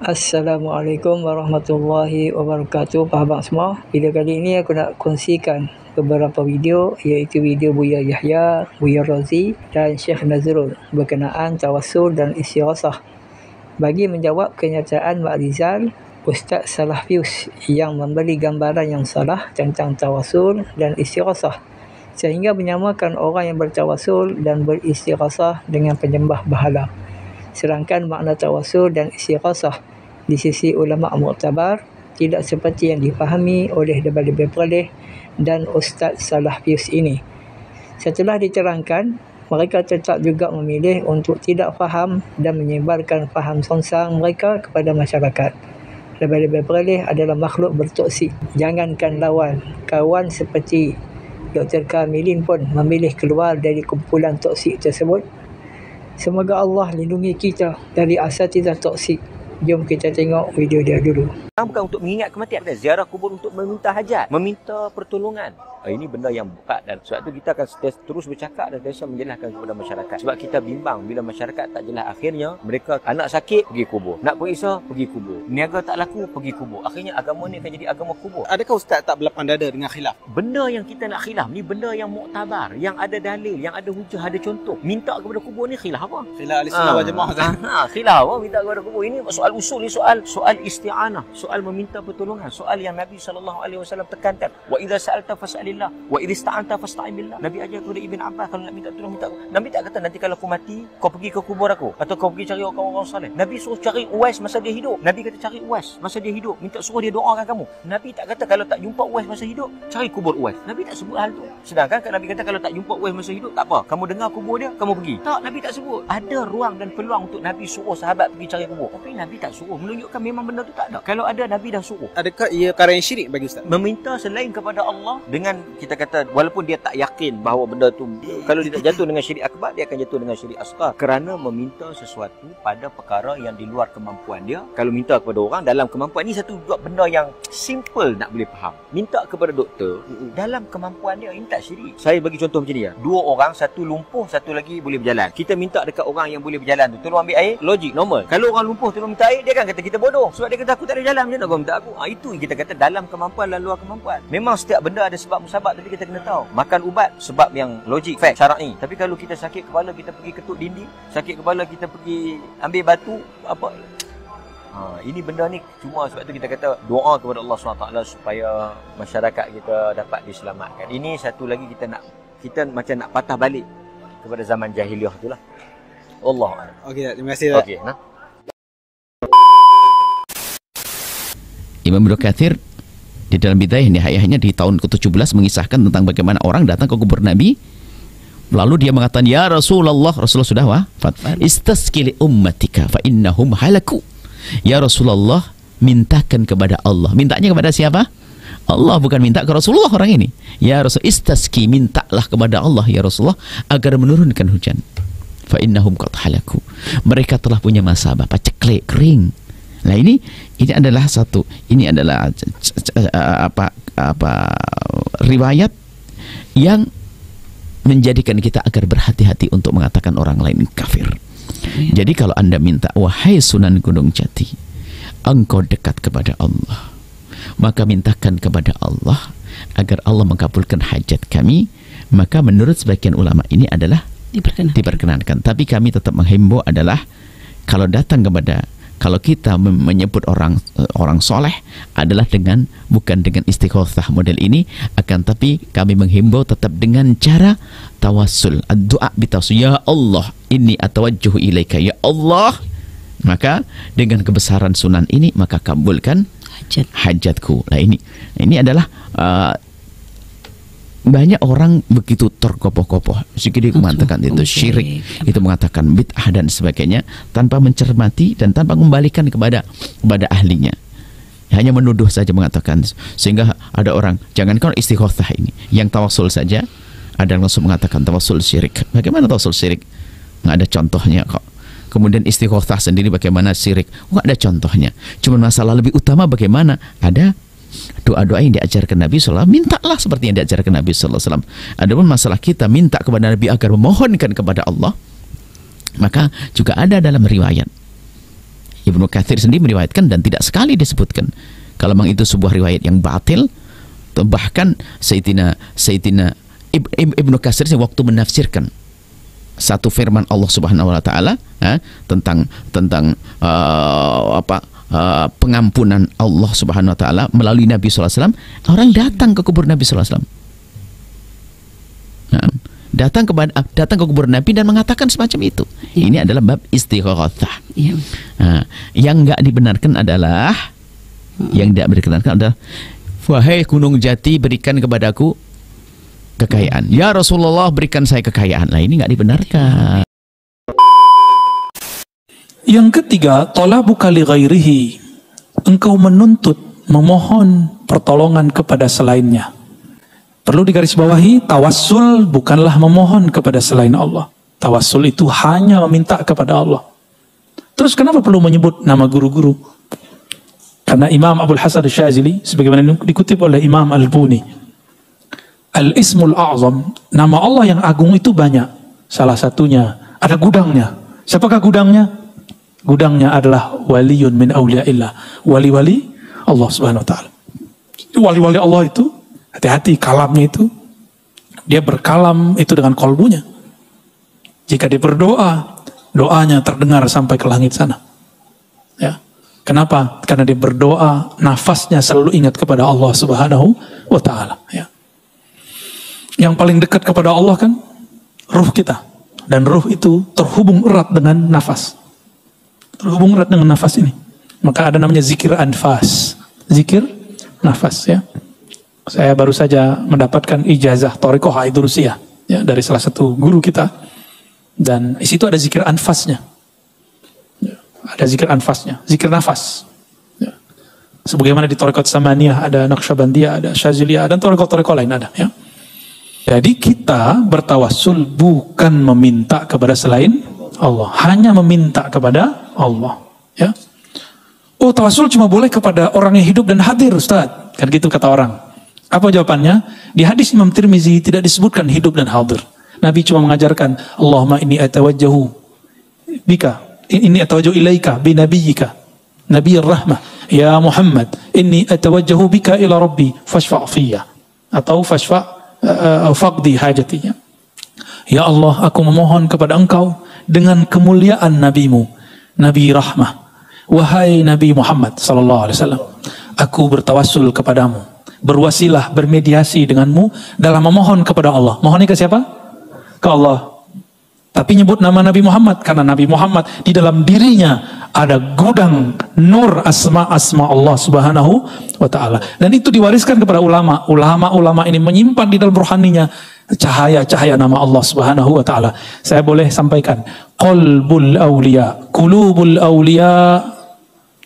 Assalamualaikum warahmatullahi wabarakatuh, Abang semua. Video kali ini aku nak kongsikan beberapa video, iaitu video Buya Yahya, Buya Razi dan Syekh Nazrul berkenaan tawassul dan istighasah. Bagi menjawab kenyataan Mak Rizal, Ustaz Salafius yang memberi gambaran yang salah tentang tawassul dan istighasah, sehingga menyamakan orang yang bertawassul dan beristighasah dengan penyembah berhala. Sedangkan makna tawassul dan istighasah di sisi ulama' muktabar tidak seperti yang dipahami oleh lebih-lebih perleh dan Ustaz Salafius ini. Setelah diterangkan, mereka tetap juga memilih untuk tidak faham dan menyebarkan faham songsang mereka kepada masyarakat. Lebih-lebih perleh adalah makhluk bertoksik. Jangankan lawan, kawan seperti Dr. Kamilin pun memilih keluar dari kumpulan toksik tersebut. Semoga Allah lindungi kita dari asatizah toksik. Jom kita tengok video dia dulu. Bukan untuk mengingat kematian, ziarah kubur untuk meminta hajat, meminta pertolongan. Ini benda yang berat, dan sebab tu kita akan terus bercakap dan terus menjelaskan kepada masyarakat. Sebab kita bimbang bila masyarakat tak jelas, akhirnya mereka anak sakit pergi kubur, nak periksa pergi kubur, niaga tak laku pergi kubur. Akhirnya agama ni akan jadi agama kubur. Adakah Ustaz tak berlapang dada dengan khilaf? Benda yang kita nak khilaf ni benda yang muktabar, yang ada dalil, yang ada hujah, ada contoh. Minta kepada kubur ni khilaf apa? Khilaf Ahlussunnah wal Jamaah. Khilaf apa minta kepada kubur? Ini soal usul, ni soal isti'anah, soal meminta pertolongan, soal yang Nabi SAW tekankan. Wa idza sa'alta fas'alillah wa idza ista'anta fasta'in billah. Nabi ajar kepada Ibn Abbas, kalau nak minta tolong minta. Nabi tak kata nanti kalau aku mati kau pergi ke kubur aku atau kau pergi cari orang-orang saleh. Nabi suruh cari Uwais masa dia hidup. Nabi kata cari Uwais masa dia hidup, minta suruh dia doakan kamu. Nabi tak kata kalau tak jumpa Uwais masa hidup cari kubur Uwais. Nabi tak sebut hal tu. Sedangkan Nabi kata kalau tak jumpa Uwais masa hidup tak apa, kamu dengar kubur dia kamu pergi. Tak, Nabi tak sebut. Ada ruang dan peluang untuk Nabi suruh sahabat pergi cari kubur, tapi Nabi tak suruh, menunjukkan memang benda tu tak ada. Kalau ada, Nabi dah suruh. Adakah ia perkara yang syirik bagi Ustaz? Meminta selain kepada Allah dengan kita kata walaupun dia tak yakin bahawa benda tu, kalau dia tak jatuh dengan syirik akbar, dia akan jatuh dengan syirik asghar, kerana meminta sesuatu pada perkara yang di luar kemampuan dia. Kalau minta kepada orang dalam kemampuan, ni satu juga benda yang simple nak boleh faham. Minta kepada doktor dalam kemampuan dia, ini tak syirik. Saya bagi contoh macam ni ya. Dua orang, satu lumpuh, satu lagi boleh berjalan. Kita minta dekat orang yang boleh berjalan tu, tolong ambil air, logik, normal. Kalau orang lumpuh tolong minta air, dia kan kata kita bodoh. Sebab dia kata aku tak ada jalan, macam mana kau minta aku? Itu yang kita kata dalam kemampuan dan luar kemampuan. Memang setiap benda ada sebab musabab, tapi kita kena tahu. Makan ubat sebab yang logik, fact, syar'i. Tapi kalau kita sakit kepala, kita pergi ketuk dinding. Sakit kepala, kita pergi ambil batu, apa? Ini benda ni cuma sebab tu kita kata doa kepada Allah SWT supaya masyarakat kita dapat diselamatkan. Ini satu lagi kita macam nak patah balik kepada zaman jahiliah itulah. Allah. Okey, terima kasih. Okey, nah. Imam Ibnu Katsir di dalam Bidayah Nihayahnya di tahun ke-17 mengisahkan tentang bagaimana orang datang ke kubur Nabi, lalu dia mengatakan, ya Rasulullah sudah wafat, istasqi li ummatika fa innahum halaku. Ya Rasulullah, mintakan kepada Allah. Mintanya kepada siapa? Allah, bukan minta ke Rasulullah orang ini. Ya Rasul, istasqi, mintalah kepada Allah ya Rasulullah agar menurunkan hujan. Fa innahum qad halaku. Mereka telah punya masa ceklek, kering. Nah ini adalah riwayat yang menjadikan kita agar berhati-hati untuk mengatakan orang lain kafir. Jadi kalau Anda minta, wahai Sunan Gunung Jati, engkau dekat kepada Allah, maka mintakan kepada Allah agar Allah mengabulkan hajat kami, maka menurut sebagian ulama ini adalah diperkenankan. Tapi kami tetap menghimbau adalah kalau kita menyebut orang soleh adalah bukan dengan istighosah model ini, akan tapi kami menghimbau tetap dengan cara tawassul, doa bitawassul, ya Allah inni atawajjuhu ilaika, ya Allah, maka dengan kebesaran sunan ini maka kabulkan hajatku. Nah ini adalah banyak orang begitu terkopoh-kopoh sedikit mengatakan itu syirik, itu mengatakan bid'ah dan sebagainya, tanpa mencermati dan tanpa mengembalikan kepada ahlinya, hanya menuduh saja, mengatakan. Sehingga ada orang, jangankan istighosah ini, yang tawassul saja ada yang langsung mengatakan tawassul syirik. Bagaimana tawassul syirik? Nggak ada contohnya kok. Kemudian istighosah sendiri bagaimana syirik? Nggak ada contohnya. Cuma masalah lebih utama bagaimana ada doa-doa yang diajarkan Nabi SAW, mintalah seperti yang diajarkan Nabi SAW. Adapun masalah kita minta kepada Nabi agar memohonkan kepada Allah, maka juga ada dalam riwayat Ibnu Katsir sendiri meriwayatkan dan tidak sekali disebutkan. Kalau memang itu sebuah riwayat yang batil, bahkan Sayyidina Ibnu Katsir waktu menafsirkan satu firman Allah Subhanahu wa taala tentang pengampunan Allah Subhanahu wa taala melalui Nabi sallallahu alaihi wasallam, orang datang ke kubur Nabi sallallahu alaihi wasallam. Datang ke kubur Nabi dan mengatakan semacam itu. Ini adalah bab istighatsah. Yang enggak dibenarkan adalah wahai gunung jati, berikan kepadaku kekayaan. Ya Rasulullah, berikan saya kekayaan. Nah, ini enggak dibenarkan. Yang ketiga, talabuka li ghairihi. Engkau menuntut, memohon pertolongan kepada selainnya. Perlu digarisbawahi, tawassul bukanlah memohon kepada selain Allah. Tawassul itu hanya meminta kepada Allah. Terus kenapa perlu menyebut nama guru-guru? Karena Imam Abul Hasan Asy-Syadzili, sebagaimana dikutip oleh Imam Al-Buni, Al-Ismul A'zam, nama Allah yang agung itu banyak. Salah satunya ada gudangnya. Siapakah gudangnya? Gudangnya adalah waliyun min awliyaillah, wali-wali Allah Subhanahu wa taala. Wali-wali Allah itu, hati-hati kalamnya itu, dia berkalam itu dengan kolbunya. Jika dia berdoa, doanya terdengar sampai ke langit sana. Ya. Kenapa? Karena dia berdoa, nafasnya selalu ingat kepada Allah Subhanahu wa taala. Ya. Yang paling dekat kepada Allah kan ruh kita, dan ruh itu terhubung erat dengan nafas. Terhubung erat dengan nafas ini. Maka ada namanya zikir anfas. Zikir nafas, ya. Saya baru saja mendapatkan ijazah Thariqah Aidurusiyah, ya, dari salah satu guru kita. Dan di situ ada zikir anfasnya. Ya, ada zikir anfasnya, zikir nafas. Ya. Sebagaimana di Thariqat Samaniyah ada Naqsyabandiyah, ada Syadziliyah, dan Thariqah lain ada, ya. Jadi kita bertawassul bukan meminta kepada selain Allah, hanya meminta kepada Allah, ya. Oh, tawassul cuma boleh kepada orang yang hidup dan hadir, Ustaz. Kan gitu kata orang. Apa jawabannya? Di hadis Imam Tirmizi tidak disebutkan hidup dan hadir. Nabi cuma mengajarkan, Allahumma inni atawajjahu bika, inni atawajjahu ilaika bi nabiyyika, nabiyyir rahmah, ya Muhammad, inni atawajjahu bika ila rabbi fashfa' fiyya, atau fashfa' faqdi hajatinya. Ya Allah, aku memohon kepada engkau dengan kemuliaan nabimu, Nabi rahmah. Wahai Nabi Muhammad sallallahu alaihi wasallam, aku bertawassul kepadamu, berwasilah, bermediasi denganmu dalam memohon kepada Allah. Mohonnya ke siapa? Ke Allah. Tapi nyebut nama Nabi Muhammad karena Nabi Muhammad di dalam dirinya ada gudang nur asma Allah Subhanahu wa taala. Dan itu diwariskan kepada ulama. Ulama-ulama ini menyimpan di dalam rohaninya cahaya-cahaya nama Allah Subhanahu wa taala. Saya boleh sampaikan, qalbul awliya, qulubul awliya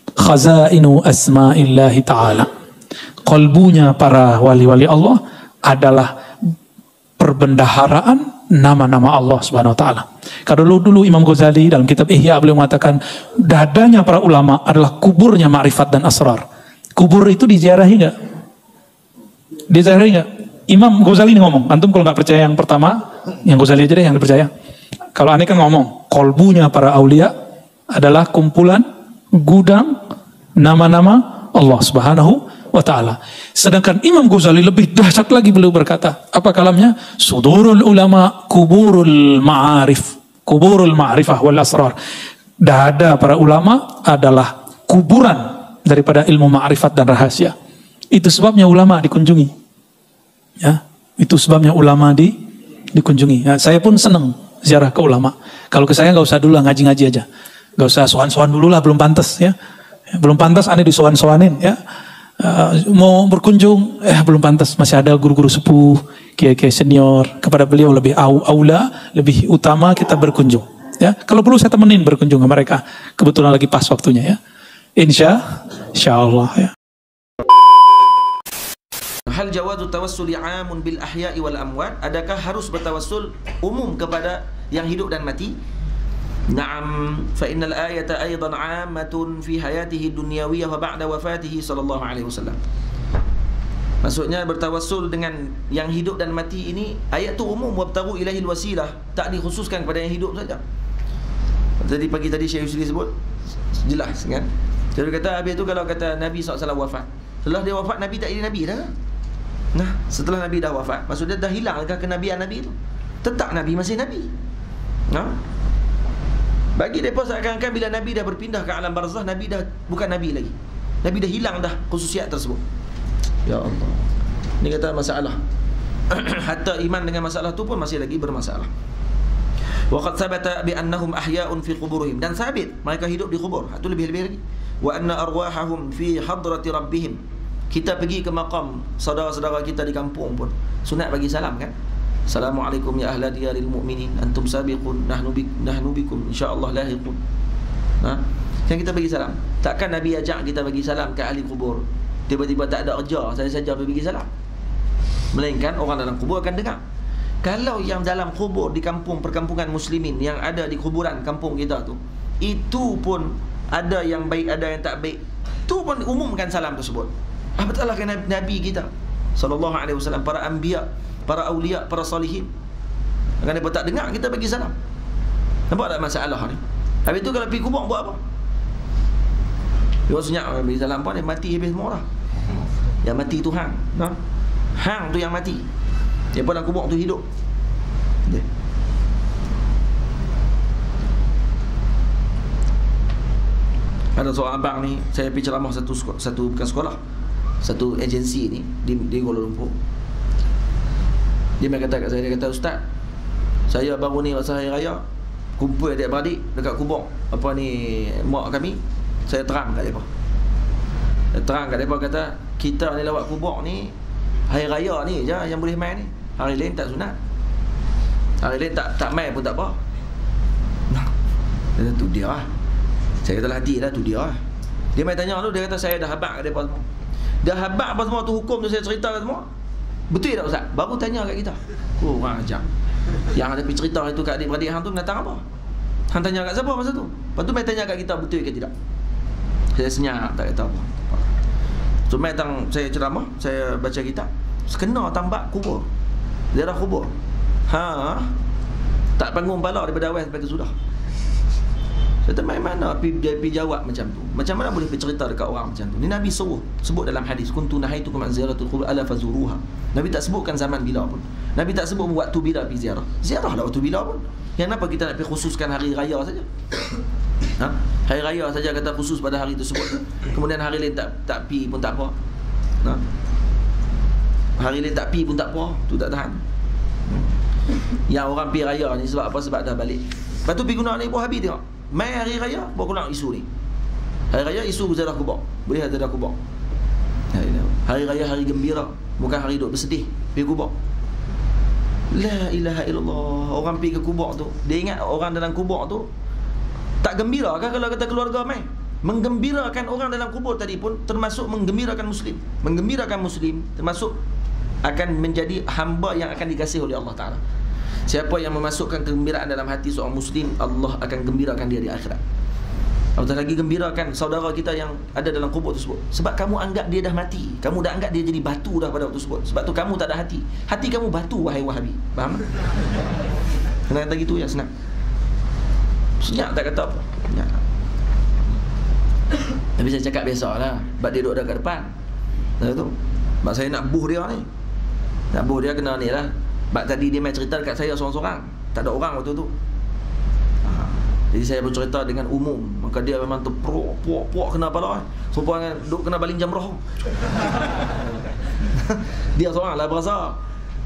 khazainu asma'illahi ta'ala. Qalbunya para wali-wali Allah adalah perbendaharaan nama-nama Allah Subhanahu wa taala. Kalau dulu Imam Ghazali dalam kitab Ihya beliau mengatakan dadanya para ulama adalah kuburnya ma'rifat dan asrar. Kubur itu diziarahi enggak? Diziarahi enggak? Imam Ghazali ini ngomong, antum kalau nggak percaya yang pertama, yang Ghazali aja deh yang dipercaya. Kalau aneh kan ngomong, kolbunya para aulia adalah kumpulan gudang nama-nama Allah Subhanahu wa ta'ala. Sedangkan Imam Ghazali lebih dahsyat lagi, beliau berkata, apa kalamnya? Sudurul ulama kuburul ma'arif, kuburul ma'rifah wal asrar. Dada para ulama adalah kuburan daripada ilmu ma'rifat dan rahasia. Itu sebabnya ulama dikunjungi. Ya, itu sebabnya ulama dikunjungi. Ya, saya pun senang ziarah ke ulama. Kalau ke saya nggak usah dulu ngaji-ngaji aja, nggak usah sowan-sowan dulu lah, belum pantas ya. Belum pantas aneh disowan-sowanin ya. Mau berkunjung, belum pantas, masih ada guru-guru sepuh, kiai-kiai senior. Kepada beliau lebih aula, lebih utama kita berkunjung. Ya, kalau perlu saya temenin berkunjung ke mereka. Kebetulan lagi pas waktunya ya. Insya Allah ya. Hal jawazu tawassuli 'amun bil ahya'i wal amwat? Adakah harus bertawassul umum kepada yang hidup dan mati? Na'am, fa innal ayata aidan 'ammatun fi hayatihi dunyawiyah wa ba'da wafatihi sallallahu alaihi wasallam. Maksudnya bertawassul dengan yang hidup dan mati ini, ayat tu umum, wabtaghu ilahil wasilah, tak dikhususkan kepada yang hidup saja. Tadi pagi tadi Syekh Yusri sebut, Jelas kan? Jadi kata habis tu kalau kata Nabi SAW wafat, setelah dia wafat Nabi tak jadi Nabi dah. Nah, setelah Nabi dah wafat, maksudnya dah hilangkah kenabian Nabi tu? Tetap Nabi masih Nabi. Nah, bagi mereka seakan-akan bila Nabi dah berpindah ke alam barzah, Nabi dah bukan Nabi lagi. Nabi dah hilang dah khususiat tersebut. Ya Allah, ni kata masalah. Hatta iman dengan masalah tu pun masih lagi bermasalah. Waqad sabata bi annahum ahya'un fi quburihim, dan sabit mereka hidup di kubur. Itu lebih-lebih lagi. Wa anna arwahahum fi hadrati rabbihim. Kita pergi ke makam saudara-saudara kita di kampung pun sunat bagi salam kan. Assalamualaikum ya ahla diyaril mu'minin antum sabiqun nahnu bikum insyaallah lahiqun. Yang kita bagi salam. Takkan Nabi ajak kita bagi salam ke ahli kubur, tiba-tiba tak ada kerja saya saja pergi bagi salam. Melainkan orang dalam kubur akan dengar. Kalau yang dalam kubur di kampung perkampungan muslimin yang ada di kuburan kampung kita tu, itu pun ada yang baik ada yang tak baik, tu pun umumkan salam tersebut. Apatahlah kan Nabi kita sallallahu alaihi wasallam, para anbiya, para awliya, para salihin. Kan mereka tak dengar kita bagi salam. Nampak tak masalah ni? Habis tu kalau pergi kubur buat apa? Dia senyap bagi salam pun dia mati habis semua dah. Yang mati tu hang. Hang tu yang mati. Dia pun dalam kubur tu hidup. Dia. Ada seorang abang ni, saya pergi ceramah satu bukan sekolah, satu agensi ni di Kuala Lumpur. Dia kata kat saya, dia kata, "Ustaz, saya baru ni masa hari raya kumpul adik-beradik dekat kubur apa ni mak kami, saya terang kat depa. Saya terang kat depa kata, kita ni lawat kubur ni hari raya ni je yang boleh main ni. Hari lain tak sunat. Hari lain tak main pun tak apa." Nah, dia kata, tu dia lah. Saya kata hati dah, tu dia lah. Dia main tanya tu, dia kata saya dah habaq kat depa semua. Dah habaq apa semua tu hukum tu saya cerita kat semua. Betul tak Ustaz? Baru tanya kat kita. Oh, orang ajar. Yang ada pergi cerita itu kat adik-beradik hang tu datang apa? Hang tanya kat siapa masa tu? Lepas tu main tanya kat kita betul ke tidak? Saya senyap tak kata apa. So main tang saya ceramah, saya baca kitab. Sekena tambak kubur. Daerah kubur. Tak panggung bala daripada awal sampai ke sudah. Saya main mana pergi jawab macam tu? Macam mana boleh bercerita dekat orang macam tu? Ni Nabi suruh sebut dalam hadis, kuntu nahaitukum an ziyaratul qubur ala fazuruha. Nabi tak sebutkan zaman bila pun. Nabi tak sebut waktu bila pergi ziarah. Ziarahlah waktu bila pun. Kenapa kita nak pergi khususkan hari raya saja? Hari raya saja kata khusus pada hari tersebut. Kemudian hari lain tak pergi pun tak apa. Hari lain tak pergi pun tak apa, tu tak tahan. Yang orang pergi raya ni sebab apa? Sebab dah balik. Lepas tu pergi guna ni pun habis tengok. Mai hari raya baru keluar isu ni. Hari raya isu ziarah kubur. Boleh ziarah kubur. Hari raya hari gembira, bukan hari duk bersedih pergi kubur. La ilaha illallah. Orang pergi ke kubur tu, dia ingat orang dalam kubur tu tak gembira kan kalau kata keluarga mai. Menggembirakan orang dalam kubur tadi pun termasuk menggembirakan muslim. Menggembirakan muslim termasuk akan menjadi hamba yang akan dikasihi oleh Allah Ta'ala. Siapa yang memasukkan kegembiraan dalam hati seorang muslim, Allah akan gembirakan dia di akhirat. Apatah lagi gembirakan saudara kita yang ada dalam kubur tersebut. Sebab kamu anggap dia dah mati, kamu dah anggap dia jadi batu dah pada waktu tersebut. Sebab tu kamu tak ada hati. Hati kamu batu, wahai Wahabi. Faham? Kena kata gitu ya, senang. Senyap tak kata apa. Senyap. Tapi saya cakap biasalah, sebab dia duduk dekat depan. Tahu tu? Sebab saya nak buh dia ni. Nak buh dia kena ni lah. Sebab tadi dia main cerita dekat saya seorang-seorang, tak ada orang waktu tu. Jadi saya bercerita dengan umum, maka dia memang terpuak kena kepala. Supaya duk kena baling jamrah. Dia seorang lah berasa.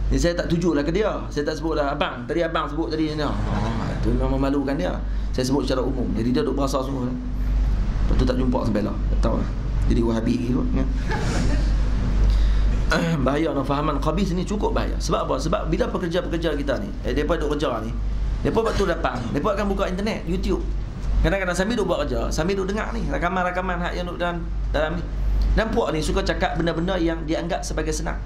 Jadi saya tak tujulah ke dia. Saya tak sebut lah abang. Tadi abang sebut tadi ni. Itu memang memalukan dia. Saya sebut secara umum. Jadi dia duk berasa semua. Lepas tu tak jumpa sampai lah. Tak tahu lah. Jadi Wahabi gitu ya. Bahaya fahaman khabis ni cukup bahaya. Sebab apa? Sebab bila pekerja-pekerja kita ni, mereka duk kerja ni, mereka waktu datang, mereka akan buka internet, YouTube. Kadang-kadang sambil duk buat kerja, sambil duk dengar ni rakaman-rakaman hak yang duk dalam ni. Nampak ni suka cakap benda-benda yang dianggap sebagai senang.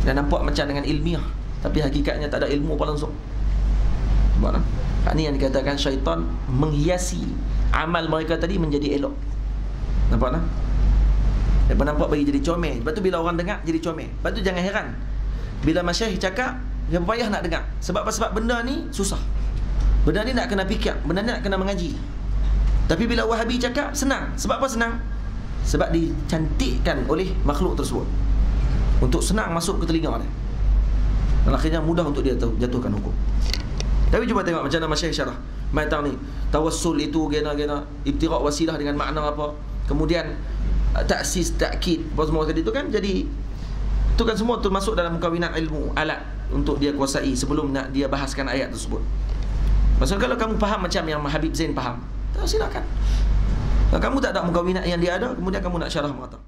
Dan nampak macam dengan ilmiah, tapi hakikatnya tak ada ilmu apa langsung. Nampak tak? Hak ni yang dikatakan syaitan menghiasi amal mereka tadi menjadi elok. Nampak tak? Mereka nampak bagi jadi comel. Lepas tu bila orang dengar jadi comel. Lepas tu jangan heran bila masyayikh cakap, dia payah nak dengar. Sebab apa? Sebab benda ni susah. Benda ni nak kena fikir, benda ni nak kena mengaji. Tapi bila Wahabi cakap senang. Sebab apa senang? Sebab dicantikkan oleh makhluk tersebut untuk senang masuk ke telinga dia. Dan akhirnya mudah untuk dia jatuhkan hukum. Tapi cuba tengok macam mana Masyaikh syarah Maitang ni. Tawassul itu gena-gena ibtiraq wasilah dengan makna apa. Kemudian taksis, takkid, apa semua tadi tu kan. Jadi itu kan semua termasuk dalam mukawinat ilmu, alat untuk dia kuasai sebelum nak dia bahaskan ayat tersebut. Maksudnya kalau kamu faham macam yang Habib Zain faham, silakan. Kalau kamu tak ada mukawinat yang dia ada, kemudian kamu nak syarah mengatakan